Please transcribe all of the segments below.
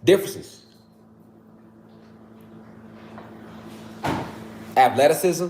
Differences. Athleticism.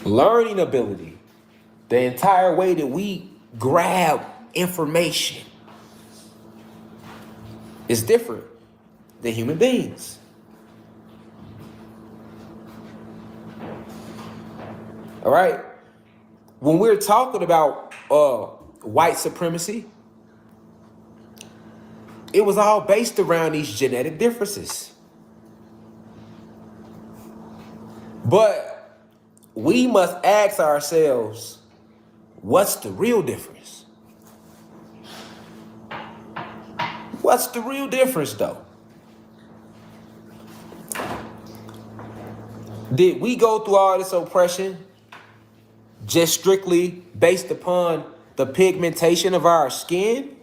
Learning ability. The entire way that we grab information is different than human beings. All right? When we're talking about white supremacy, it was all based around these genetic differences. But we must ask ourselves, what's the real difference? What's the real difference, though? Did we go through all this oppression just strictly based upon the pigmentation of our skin?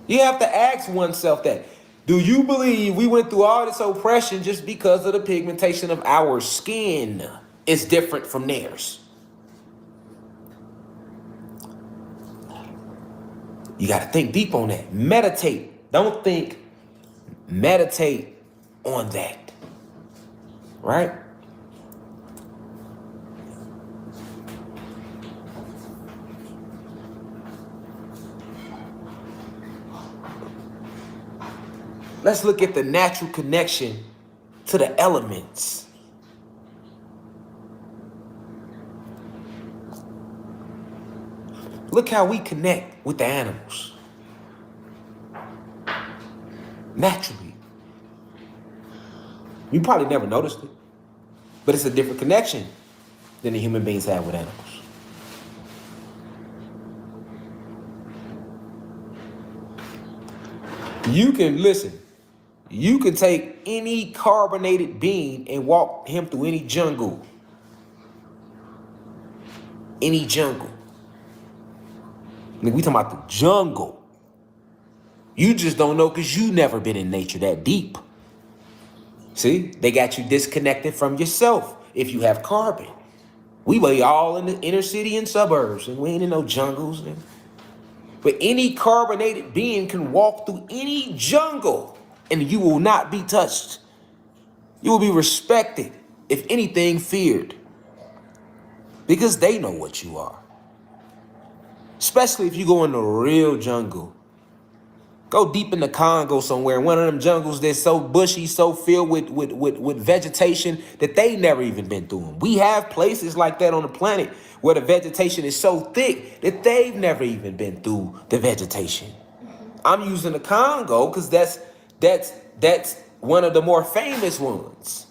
You have to ask oneself that. Do you believe we went through all this oppression just because of the pigmentation of our skin is different from theirs? You got to think deep on that. Meditate. Don't think. Meditate on that. Right? Let's look at the natural connection to the elements. Look how we connect with the animals. Naturally. You probably never noticed it, but it's a different connection than the human beings have with animals. You can listen. You can take any carbonated being and walk him through any jungle. Any jungle. We talking about the jungle. You just don't know because you never been in nature that deep. See, they got you disconnected from yourself if you have carbon. We be all in the inner city and suburbs, and we ain't in no jungles. But any carbonated being can walk through any jungle and you will not be touched. You will be respected, if anything, feared. Because they know what you are. Especially if you go in the real jungle. Go deep in the Congo somewhere, one of them jungles that's so bushy, so filled with vegetation that they never even been through them. We have places like that on the planet where the vegetation is so thick that they've never even been through the vegetation. I'm using the Congo because that's one of the more famous ones.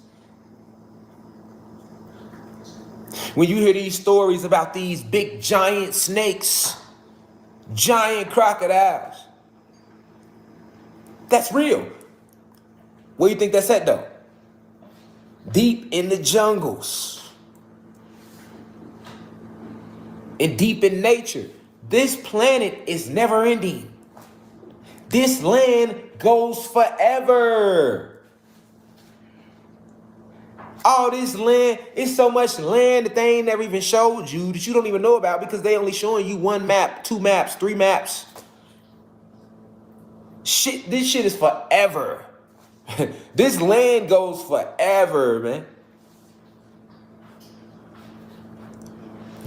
When you hear these stories about these big giant snakes, giant crocodiles, that's real. Where do you think that's at, though? Deep in the jungles. And deep in nature. This planet is never ending. This land goes forever. All this land, it's so much land that they ain't never even showed you that you don't even know about because they only showing you 1 map, 2 maps, 3 maps. Shit, this shit is forever. This land goes forever, man.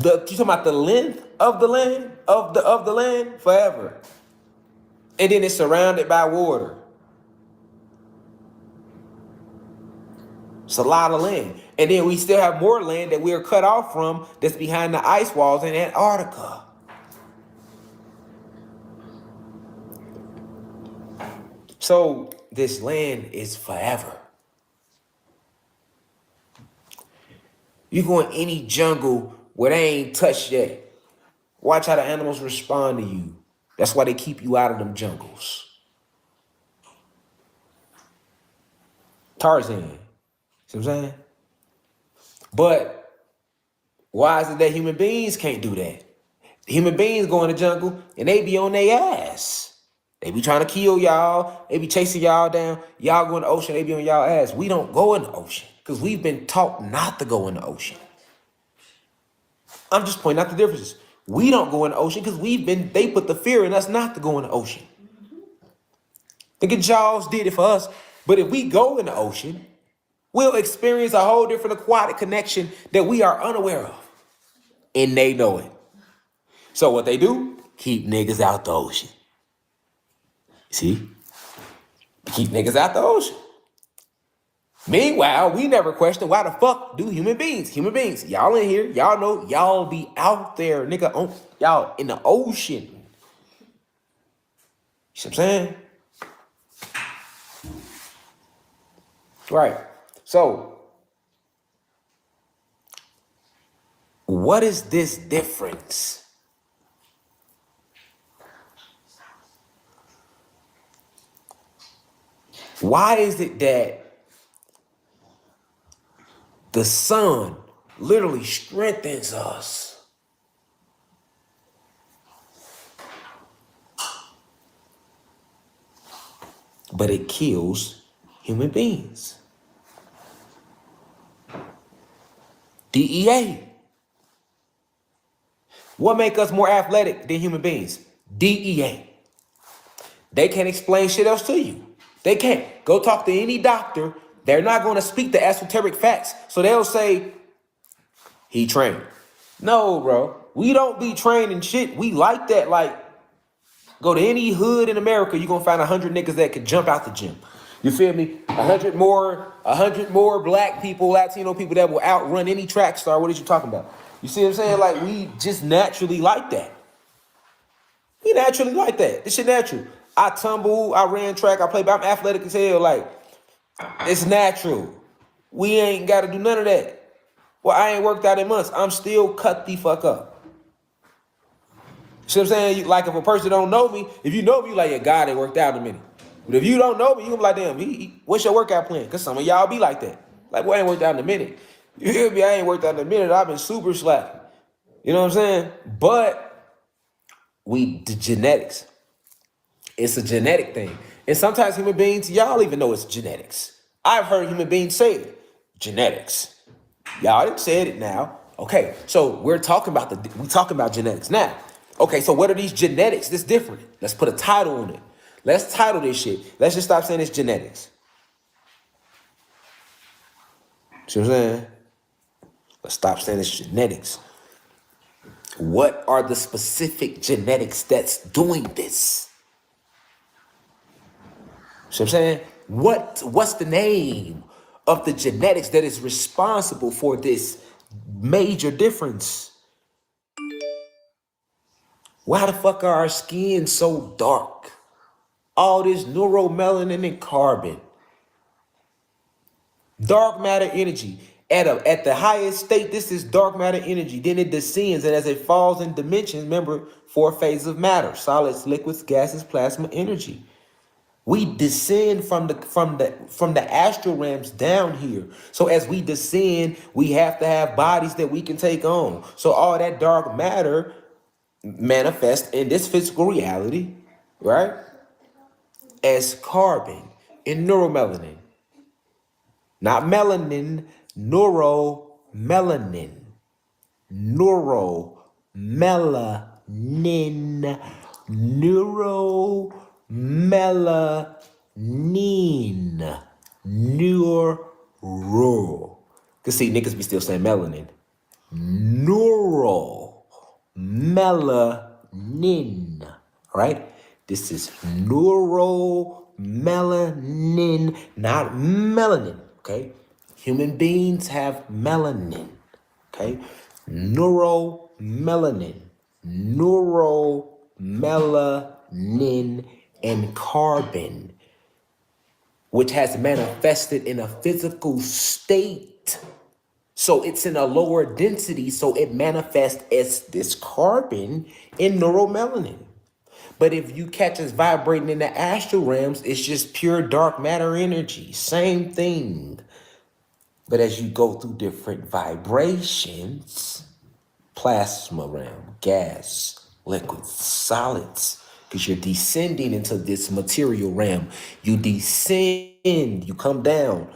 You talking about the length of the land, of the land? Forever. And then it's surrounded by water. It's a lot of land. And then we still have more land that we are cut off from that's behind the ice walls in Antarctica. So this land is forever. You go in any jungle where they ain't touched yet. Watch how the animals respond to you. That's why they keep you out of them jungles. Tarzan. See what I'm saying? But why is it that human beings can't do that? Human beings go in the jungle and they be on their ass. They be trying to kill y'all. They be chasing y'all down. Y'all go in the ocean, they be on y'all ass. We don't go in the ocean because we've been taught not to go in the ocean. I'm just pointing out the differences. We don't go in the ocean because they put the fear in us not to go in the ocean. Think of Jaws did it for us. But if we go in the ocean, we'll experience a whole different aquatic connection that we are unaware of. And they know it. So what they do, keep niggas out the ocean. See? Keep niggas out the ocean. Meanwhile, we never question why the fuck do human beings, y'all in here, y'all know, y'all be out there, nigga, y'all in the ocean. You see what I'm saying? Right. So, what is this difference? Why is it that the sun literally strengthens us, but it kills human beings? DEA. What make us more athletic than human beings? DEA. They can't explain shit else to you. They can't. Go talk to any doctor. They're not going to speak the esoteric facts. So they'll say, he trained. No, bro. We don't be training shit. We like that. Like, go to any hood in America, you're going to find 100 niggas that could jump out the gym. You feel me? 100 more black people, Latino people that will outrun any track star. What are you talking about? You see what I'm saying? Like, we just naturally like that. We naturally like that. This shit natural. I tumble, I ran track, I play, but I'm athletic as hell. Like, it's natural. We ain't got to do none of that. Well, I ain't worked out in months. I'm still cut the fuck up. See what I'm saying? Like, if a person don't know me, if you know me, you like, yeah, God ain't worked out in a minute. But if you don't know me, you gonna be like, damn, what's your workout plan? Because some of y'all be like that. Like, well, I ain't worked out in a minute. You hear me? I ain't worked out in a minute. I've been super slack. You know what I'm saying? But the genetics. It's a genetic thing. And sometimes human beings, y'all even know it's genetics. I've heard human beings say it. Genetics. Y'all didn't say it now. Okay, so we're talking about genetics now. Okay, so what are these genetics that's different? Let's put a title on it. Let's title this shit. Let's just stop saying it's genetics. See what I'm saying? Let's stop saying it's genetics. What are the specific genetics that's doing this? See what I'm saying? What's the name of the genetics that is responsible for this major difference? Why the fuck are our skin so dark? All this neuromelanin and carbon. Dark matter energy. At the highest state, this is dark matter energy. Then it descends, and as it falls in dimensions, remember, 4 phases of matter: solids, liquids, gases, plasma, energy. We descend from the astral realms down here. So as we descend, we have to have bodies that we can take on. So all that dark matter manifests in this physical reality, right? As carbon and neuromelanin. Not melanin, neuromelanin. Neuromelanin. Neuromelanin. Neuro. Cause see, niggas be still saying melanin. Neuromelanin. Right? This is neuromelanin, not melanin. Okay? Human beings have melanin. Okay? Neuromelanin. Neuromelanin and carbon, which has manifested in a physical state. So it's in a lower density, so it manifests as this carbon in neuromelanin. But if you catch us vibrating in the astral realms, it's just pure dark matter energy. Same thing. But as you go through different vibrations, plasma realm, gas, liquids, solids, because you're descending into this material realm. You descend, you come down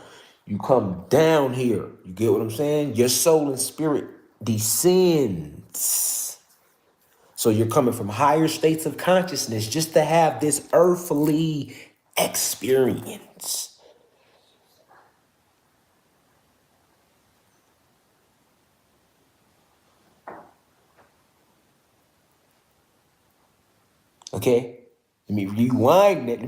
here. You get what I'm saying? Your soul and spirit descends. So you're coming from higher states of consciousness just to have this earthly experience. Okay? Let me rewind that.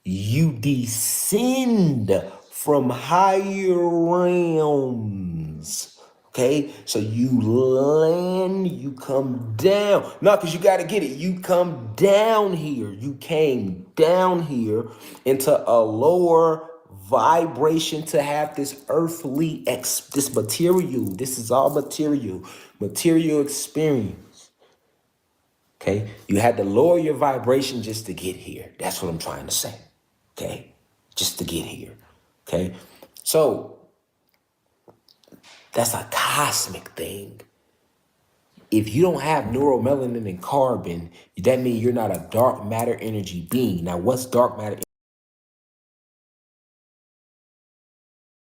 You descend from higher realms. Okay, so you land, you come down. No, because you got to get it. You come down here. You came down here into a lower vibration to have this earthly, this material. This is all material experience. Okay, you had to lower your vibration just to get here. That's what I'm trying to say. Okay, just to get here. Okay, so that's a cosmic thing. If you don't have neuromelanin and carbon, that means you're not a dark matter energy being. Now, what's dark matter